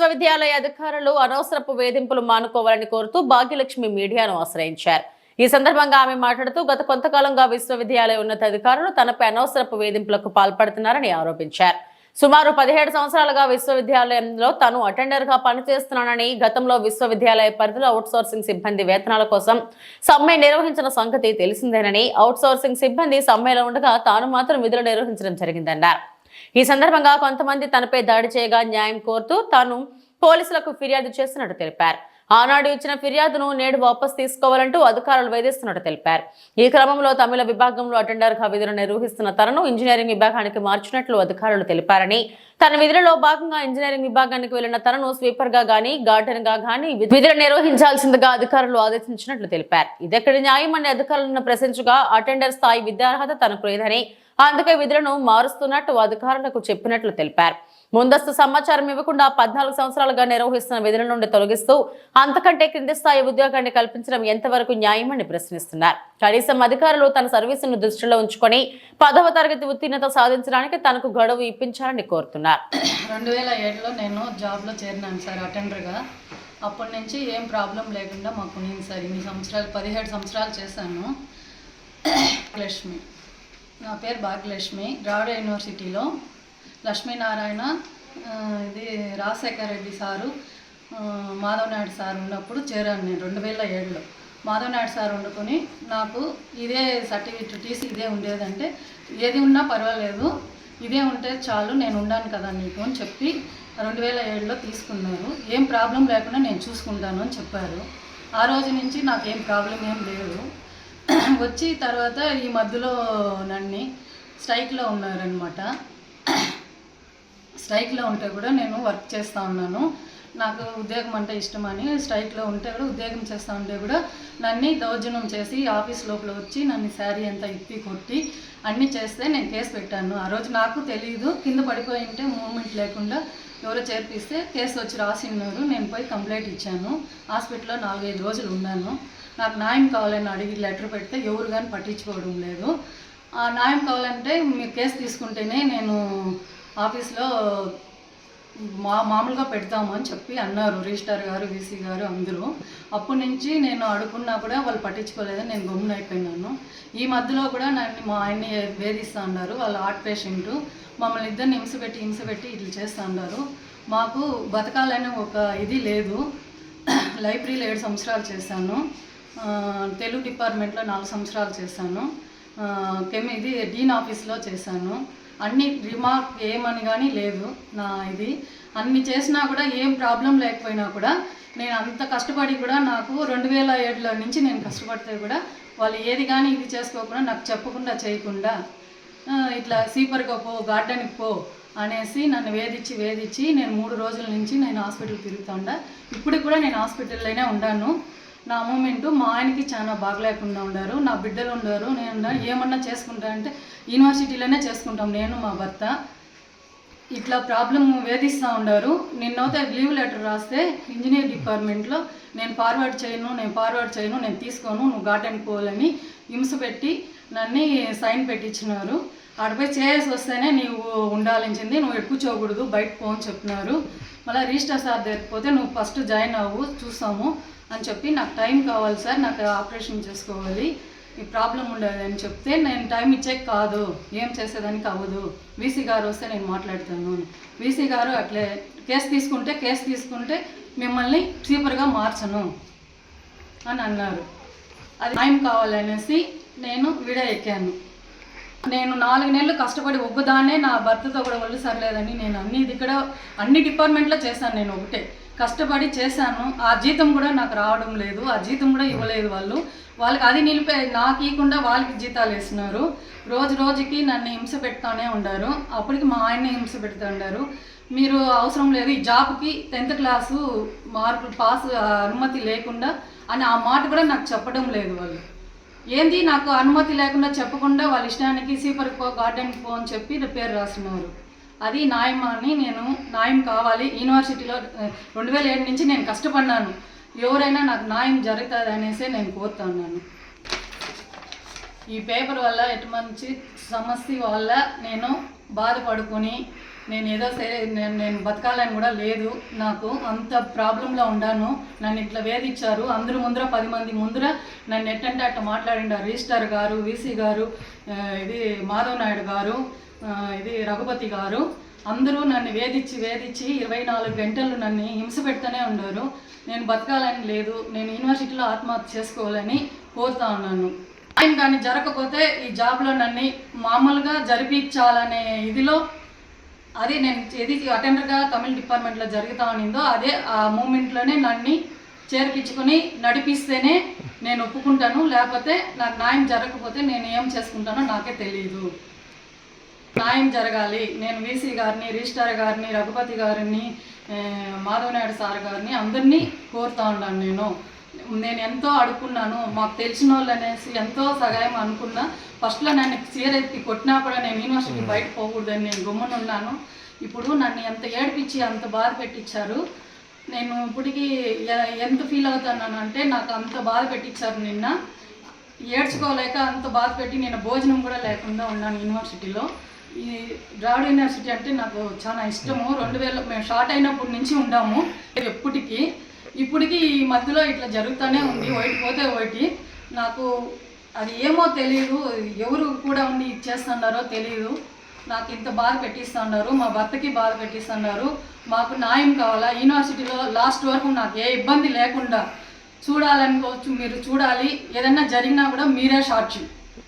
విశ్వవిద్యాలయ అధికారులు అనవసరపు వేధింపులు మానుకోవాలని కోరుతూ భాగ్యలక్ష్మి మీడియాను ఆశ్రయించారు. ఈ సందర్భంగా ఆమె మాట్లాడుతూ గత కొంతకాలంగా విశ్వవిద్యాలయ ఉన్నతాధికారులు తనపై అనవసరపు వేధింపులకు పాల్పడుతున్నారని ఆరోపించారు. సుమారు 17 సంవత్సరాలుగా విశ్వవిద్యాలయంలో తాను అటెండర్ గా పనిచేస్తున్నానని, గతంలో విశ్వవిద్యాలయ పరిధిలో అవుట్సోర్సింగ్ సిబ్బంది వేతనాల కోసం సమ్మె నిర్వహించిన సంగతి తెలిసిందేనని, అవుట్సోర్సింగ్ సిబ్బంది సమ్మెలో ఉండగా తాను మాత్రం విధులు నిర్వహించడం జరిగిందన్నారు. ఈ సందర్భంగా కొంతమంది తనపై దాడి చేయగా న్యాయం కోరుతూ తాను పోలీసులకు ఫిర్యాదు చేస్తున్నట్టు తెలిపారు. ఆనాడు ఇచ్చిన ఫిర్యాదును నేడు వాపసు తీసుకోవాలంటూ అధికారులు వేధిస్తున్నట్టు తెలిపారు. ఈ క్రమంలో తమిళ విభాగంలో అటెండర్ గా విధులు నిర్వహిస్తున్న తనను ఇంజనీరింగ్ విభాగానికి మార్చినట్లు అధికారులు తెలిపారని, తన విధులలో భాగంగా ఇంజనీరింగ్ విభాగానికి వెళ్లిన తనను స్వీపర్ గా గానీ, గార్డెన్ గా గానీ విధులు నిర్వహించాల్సిందిగా అధికారులు ఆదేశించినట్లు తెలిపారు. ఇదెక్కడి న్యాయం అని అధికారులను ప్రశ్నించగా అటెండర్ స్థాయి విద్యార్హత తనకు లేదని, అందుకే విధులను మారుస్తున్నట్టు అధికారులకు చెప్పినట్లు తెలిపారు. ముందస్తు సమాచారం ఇవ్వకుండా 14 సంవత్సరాలుగా నిర్వహిస్తున్న విధుల నుండి తొలగిస్తూ అంతకంటే కింది స్థాయి ఉద్యోగాన్ని కల్పించడం ఎంతవరకు న్యాయమని ప్రశ్నిస్తున్నారు. కనీసం అధికారులు తన సర్వీసును దృష్టిలో ఉంచుకొని 10వ తరగతి ఉత్తీర్ణత సాధించడానికి తనకు గడువు ఇప్పించాలని కోరుతున్నారు. 2007లో నేను జాబ్లో చేరినాను సార్ అటెండర్గా. అప్పటి నుంచి ఏం ప్రాబ్లం లేకుండా మాకు ఉంది సార్. ఇన్ని సంవత్సరాలు 17 సంవత్సరాలు చేశాను. లక్ష్మి, నా పేరు భాగ్యలక్ష్మి. ద్రావిడ యూనివర్సిటీలో లక్ష్మీనారాయణ, ఇది రాజశేఖర రెడ్డి సారు, మాధవ్ నాయుడు సార్ ఉన్నప్పుడు చేరాను నేను 2007లో. మాధవ్ నాయుడు సార్ వండుకొని నాకు ఇదే సర్టిఫికెట్ టీసీ ఇదే ఉండేదంటే, ఏది ఉన్నా పర్వాలేదు, ఇదే ఉంటే చాలు, నేను ఉన్నాను కదా నీకు అని చెప్పి 2007లో తీసుకున్నారు. ఏం ప్రాబ్లం లేకుండా నేను చూసుకుంటాను అని చెప్పారు. ఆ రోజు నుంచి నాకేం ప్రాబ్లం ఏం లేదు. వచ్చి తర్వాత ఈ మధ్యలో నన్ను స్ట్రైక్లో ఉన్నారనమాట. స్ట్రైక్లో ఉంటే కూడా నేను వర్క్ చేస్తూ ఉన్నాను. నాకు ఉద్యోగం అంటే ఇష్టమని స్ట్రైక్లో ఉంటే కూడా ఉద్యోగం చేస్తూ ఉంటే కూడా నన్ను దౌర్జన్యం చేసి ఆఫీస్ లోపల వచ్చి నన్ను శారీ అంతా ఇప్పి కొట్టి అన్నీ చేస్తే నేను కేసు పెట్టాను. ఆ రోజు నాకు తెలియదు, కింద పడిపోయి ఉంటే మూమెంట్ లేకుండా ఎవరో చేర్పిస్తే కేసు వచ్చి రాసిన్నారు. నేను పోయి కంప్లైంట్ ఇచ్చాను. హాస్పిటల్లో 4-5 రోజులు ఉన్నాను. నాకు న్యాయం కావాలని అడిగి లెటర్ పెడితే ఎవరు కానీ పట్టించుకోవడం లేదు. ఆ న్యాయం కావాలంటే మీరు కేసు తీసుకుంటేనే నేను ఆఫీస్లో మామూలుగా పెడతాము అని చెప్పి అన్నారు రిజిస్ట్రార్ గారు, వీసీ గారు అందరూ. అప్పటి నుంచి నేను అడుగున్నా కూడా వాళ్ళు పట్టించుకోలేదని నేను గమ్మున అయిపోయినాను. ఈ మధ్యలో కూడా నన్ను మా ఆయన్ని వేధిస్తూ ఉన్నారు. వాళ్ళు హార్ట్ పేషెంటు, మమ్మల్ని ఇద్దరిని హింసపెట్టి ఇట్లా చేస్తూ ఉన్నారు. మాకు బతకాలని ఒక ఇది లేదు. లైబ్రరీలో 7 సంవత్సరాలు చేశాను. తెలుగు డిపార్ట్మెంట్లో 4 సంవత్సరాలు చేశాను. ఇది డీన్ ఆఫీస్లో చేశాను. అన్ని రిమార్క్ ఏమని కానీ లేదు నా ఇది. అన్ని చేసినా కూడా ఏం ప్రాబ్లం లేకపోయినా కూడా నేను అంత కష్టపడి కూడా నాకు 2007లో నుంచి నేను కష్టపడితే కూడా వాళ్ళు ఏది కానీ ఇది చేసుకోకుండా నాకు చెప్పకుండా చేయకుండా ఇట్లా సీపర్గా పో, గార్డెన్కి పో అనేసి నన్ను వేధించి నేను 3 రోజుల నుంచి నేను హాస్పిటల్ తిరుగుతుండా. ఇప్పుడు కూడా నేను హాస్పిటల్లోనే ఉన్నాను. నా మూమెంటు మా ఆయనకి చాలా బాగలేకుండా ఉన్నారు. నా బిడ్డలు ఉన్నారు. నేను ఏమన్నా చేసుకుంటా అంటే యూనివర్సిటీలోనే చేసుకుంటాం నేను మా భర్త. ఇట్లా ప్రాబ్లం వేధిస్తూ ఉన్నారు. నిన్నైతే లీవ్ లెటర్ రాస్తే ఇంజనీర్ డిపార్ట్మెంట్లో నేను ఫార్వర్డ్ చేయను, నేను తీసుకోను, నువ్వు గార్డెన్కి పోవాలని హింస పెట్టి నన్ను సైన్ పెట్టించినారు. ఆడపై చేసి వస్తేనే నీవు ఉండాల్సింది, నువ్వు కూర్చోకూడదు, బయట పోని చెప్పినారు. మళ్ళీ రిజిస్టర్ సార్ దగ్గరికి పోతే నువ్వు ఫస్ట్ జాయిన్ అవ్వు, చూస్తాము అని చెప్పి నాకు టైం కావాలి సార్, నాకు ఆపరేషన్ చేసుకోవాలి, ఈ ప్రాబ్లం ఉండదు అని చెప్తే నేను టైం ఇచ్చే కాదు, ఏం చేసేదానికి అవ్వదు, వీసీ గారు వస్తే నేను మాట్లాడతాను. వీసీ గారు అట్లే కేసు తీసుకుంటే మిమ్మల్ని స్లీపర్గా మార్చను అని అన్నారు. అది టైం కావాలనేసి నేను వీడియో ఎక్కాను. నేను 4 నెలలు కష్టపడి ఒక్కదాన్నే నా భర్తతో కూడా ఒళ్ళు సరలేదని నేను అన్ని డిపార్ట్మెంట్లో చేశాను. నేను ఒకటే కష్టపడి చేశాను. ఆ జీతం కూడా నాకు రావడం లేదు, ఆ జీతం కూడా ఇవ్వలేదు వాళ్ళకి అది నాకు ఇవ్వకుండా వాళ్ళకి జీతాలు వేస్తున్నారు. రోజుకి నన్ను హింస పెడతానే ఉండారు. అప్పటికి మా ఆయన్ని హింస పెడుతూ ఉండారు. మీరు అవసరం లేదు ఈ జాబ్కి 10th క్లాసు మార్కులు పాస్ అనుమతి లేకుండా అని ఆ మాట కూడా నాకు చెప్పడం లేదు. వాళ్ళు ఏంది నాకు అనుమతి లేకుండా చెప్పకుండా వాళ్ళ ఇష్టానికి సీపర్కి పో, గార్డెన్కి పో అని చెప్పి పేరు రాస్తున్నారు. అది న్యాయమాని నేను న్యాయం కావాలి. యూనివర్సిటీలో 2007 నుంచి నేను కష్టపడినాను. ఎవరైనా నాకు న్యాయం జరుగుతుంది అనేసి నేను కోరుతున్నాను. ఈ పేపర్ వల్ల ఎటువంటి సమస్య వల్ల నేను బాధపడుకొని నేను ఏదో సరే నేను బతకాలని కూడా లేదు, నాకు అంత ప్రాబ్లంలో ఉన్నాను. నన్ను ఇట్లా వేధించారు, అందరూ ముందర 10 మంది ముందర నన్ను ఎట్టంటే అట్ట మాట్లాడిండారు. రిజిస్టర్ గారు, వీసీ గారు, ఇది మాధవ్ నాయుడు గారు, ఇది రఘుపతి గారు, అందరూ నన్ను వేధించి 24 గంటలు నన్ను హింస పెడుతూనే ఉన్నారు. నేను బతకాలని లేదు, నేను యూనివర్సిటీలో ఆత్మహత్య చేసుకోవాలని కోరుతా ఉన్నాను. ఆయన కానీ జరగకపోతే ఈ జాబ్లో నన్ను మామూలుగా జరిపించాలనే ఇదిలో, అది నేను ఏది అటెండర్గా తమిళ డిపార్ట్మెంట్లో జరుగుతా ఉన్నిందో అదే ఆ మూమెంట్లోనే నన్ను చేర్పించుకొని నడిపిస్తేనే నేను ఒప్పుకుంటాను. లేకపోతే నాకు న్యాయం జరగకపోతే నేను ఏం చేసుకుంటానో నాకే తెలియదు. న్యాయం జరగాలి. నేను వీసీ గారిని, రిజిస్టార్ గారిని, రఘుపతి గారిని, మాధవ్ నాయుడు సార్ గారిని అందరినీ కోరుతా ఉన్నాను. నేను ఎంతో అడుక్కున్నాను, మాకు తెలిసిన వాళ్ళు అనేసి ఎంతో సహాయం అనుకున్నా. ఫస్ట్లో నన్ను చీరెత్తి కొట్టినా కూడా నేను యూనివర్సిటీ బయట పోకూడదని నేను గమ్మునున్నాను. ఇప్పుడు నన్ను ఎంత ఏడిపించి అంత బాధ పెట్టించారు. నేను ఇప్పటికీ ఎంత ఫీల్ అవుతున్నాను అంటే, నాకు అంత బాధ పెట్టించారు. నిన్న ఏడ్చుకోలేక అంత బాధ పెట్టి నేను భోజనం కూడా లేకుండా ఉన్నాను యూనివర్సిటీలో. ఈ ద్రావిడ యూనివర్సిటీ అంటే నాకు చాలా ఇష్టము. 2000 మేము స్టార్ట్ అయినప్పటి నుంచి ఉన్నాము. ఇప్పటికీ ఈ మధ్యలో ఇట్లా జరుగుతూనే ఉంది, ఒకటి పోతే ఒకటి. నాకు అది ఏమో తెలియదు, ఎవరు కూడా ఉండి ఇచ్చేస్తున్నారో తెలియదు. నాకు ఇంత బాధ పెట్టిస్తున్నారు, మా భర్తకి బాధ పెట్టిస్తున్నారు. మాకు న్యాయం కావాలా. యూనివర్సిటీలో లాస్ట్ వరకు నాకు ఏ ఇబ్బంది లేకుండా చూడాలనుకోవచ్చు, మీరు చూడాలి. ఏదైనా జరిగినా కూడా మీరే సాక్షి.